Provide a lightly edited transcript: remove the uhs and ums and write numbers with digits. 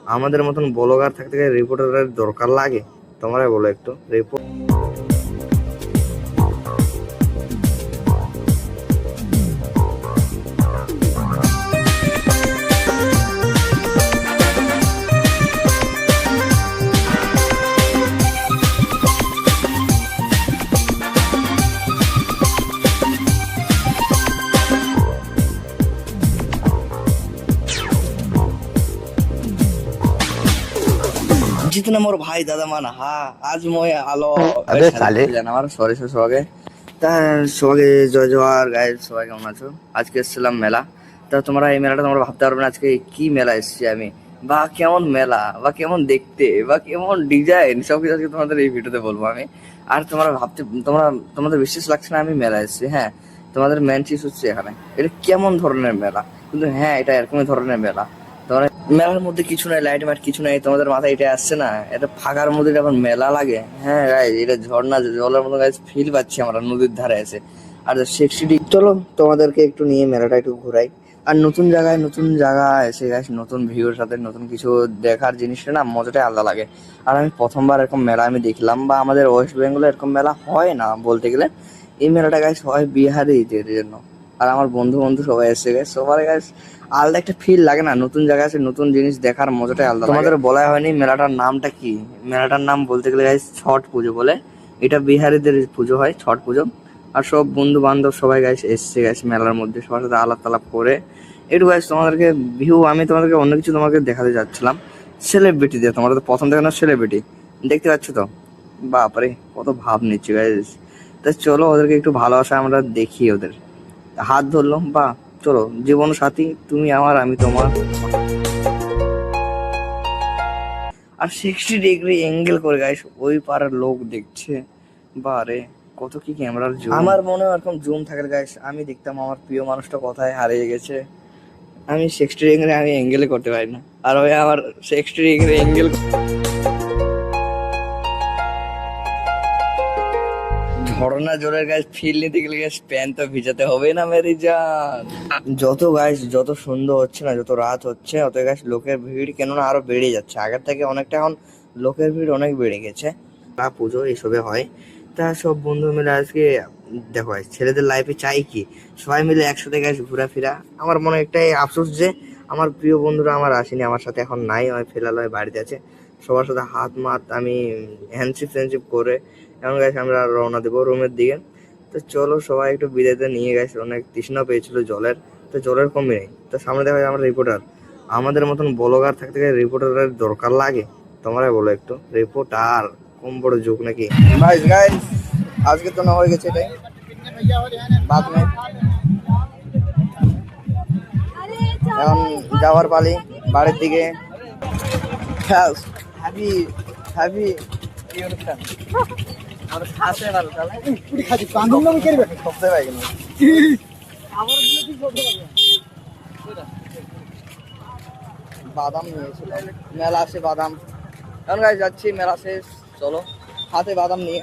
আমাদের মতন ব্লগার থাকতে গেলে রিপোর্টারের দরকার লাগে? তোমরাই বলো একটু। রিপোর্ট जितना मोर भाई दादा मान हा आज মই আলো अबे साले আমার সরি সবাইকে তা সবাইকে জয় জোহার গাইস, সবাই কেমন আছো? আজকে এসেছিলাম মেলা। তা তোমরা এই মেলাটা তোমরা ভাবতে পারবে না আজকে কি মেলা এসেছি আমি, বা কেমন মেলা, বা কেমন দেখতে, বা কেমন ডিজাইন, সবকিছু আজকে তোমাদের এই ভিডিওতে বলবো আমি। আর তোমাদের বিশ্বাস লাগছে না আমি মেলা এসেছি? হ্যাঁ, তোমাদের মেন চিজ হচ্ছে এখানে এটা কেমন ধরনের মেলা, কিন্তু হ্যাঁ এটা এরকমই ধরনের মেলা। তোমরা মেলার মধ্যে কিছু নাই, লাইট মাইট কিছু নাই, তোমাদের মাথায় এটা আসছে না এটা ফাঁকার মধ্যে এখন মেলা লাগে? হ্যাঁ গাইজ, এটা ঝর্ণা জলের মতো গাইজ ফিল পাচ্ছি আমরা নদীর ধারে এসে। আর সেক্সি দিক, চলো তোমাদেরকে একটু নিয়ে মেলাটা একটু ঘোরাই। আর নতুন জায়গা এসে গাইজ, নতুন ভিউর সাথে নতুন কিছু দেখার জিনিসটা না মজাটাই আলাদা লাগে। আর আমি প্রথমবার এরকম মেলা আমি দেখলাম, বা আমাদের ওয়েস্ট বেঙ্গলে এরকম মেলা হয় না বলতে গেলে। এই মেলাটা গাইজ হয় বিহারিদের জন্য। আর আমার বন্ধু সবাই এসে গেছে, সবার গাইজ আলাদা একটা ফিল লাগে না? নতুন জায়গা আছে, নতুন জিনিস দেখার মজাটাই আলাদা। তোমাদের বলা হয়নি মেলাটার নামটা কি? মেলাটার নাম বলতে গেলে গাইস ছট পুজো বলে। এটা বিহারিদের পুজো হয়, ছট পুজো। আর সব বন্ধু বান্ধব সবাই গাইস এসছে গেছে মেলার মধ্যে, সবার সাথে আলাপ টালাপ করে একটু গাইস তোমাদেরকে ভিউ, আমি তোমাদেরকে অন্য কিছু তোমাকে দেখাতে যাচ্ছিলাম। সেলিব্রিটি দিয়ে, তোমরা তো প্রথম দেখানো সেলিব্রিটি দেখতে পাচ্ছ তো, বাপরে কত ভাব নিচ্ছে গাইস। তা চলো ওদেরকে একটু ভালোবাসা আমরা দেখি, ওদের হাত ধরলো, বা চলো জীবন সাথী, তুমি আমার আমি তোমার। আর 60 ডিগ্রি অ্যাঙ্গেল করে গাইস ওই পাড়ার লোক দেখছে, বারে কত কি ক্যামেরার জুম। আমার মনে হয় এরকম জুম থাকে গাইস, আমি দেখতাম আমার প্রিয় মানুষটা কোথায় হারিয়ে গেছে। আমি 60 ডিগ্রি আমি অ্যাঙ্গেলে করতে পারি না, আর ওই আমার 60 ডিগ্রি অ্যাঙ্গেল। ঝর্ণা জলের গাছ ফিল নিতে গেলে গাছ প্যান্ট তো ভিজাতে হবে না মেরি জান। যত সুন্দর হচ্ছে না, যত রাত হচ্ছে অত গাছ লোকের ভিড় কেননা আরো বেড়ে যাচ্ছে আগের থেকে অনেকটা। এখন লোকের ভিড় অনেক বেড়ে গেছে। পুজো এসবে হয়। তা সব বন্ধু মিলে আজকে দেখো guys, ছেলেদের লাইফে চাই কি সবাই মিলে একসাথে গেছে ঘোরাফেরা। আমার মনে একটাই আফসোস যে আমার প্রিয় বন্ধুরা আমার আসেনি, আমার সাথে এখন নাই, হয় ফেলাল হয় বাড়িতে আছে। সবার সাথে হাত মাত আমি হ্যান্ডশিপ করে এখন গাছ আমরা রওনা দেবো রুমের দিকে। তো চলো সবাই একটু বিদায়তে নিয়ে গেছে, অনেক তৃষ্ণা পেয়েছিল জলের, তো জলের কমে নেই। তো সামনে দেখা যায় আমরা রিপোর্টার, আমাদের মতন ব্লগার থাকতে গেলে রিপোর্টারের দরকার লাগে? তোমরাই বলো একটু। রিপোর্টার কম বড় যুগ নাকি? গাইস গাইস আজকে তো না হয়ে গেছে এটাই, বাদ নেই। এখন যাওয়ার পালি বাড়ির দিকে। হ্যাপি হ্যাপি কি অনুষ্ঠান আর খাসে ভালো তাহলে পুরি খাজি কান্দুম না করবে সবচেয়ে ভাই কিন্তু আবার বলে কি করতে পারবে। বাদাম নিয়েছিলাম মেলা, আসে বাদাম। এখন গাইস যাচ্ছি মেলা শেষ, চলো হাতে বাদাম নিয়ে।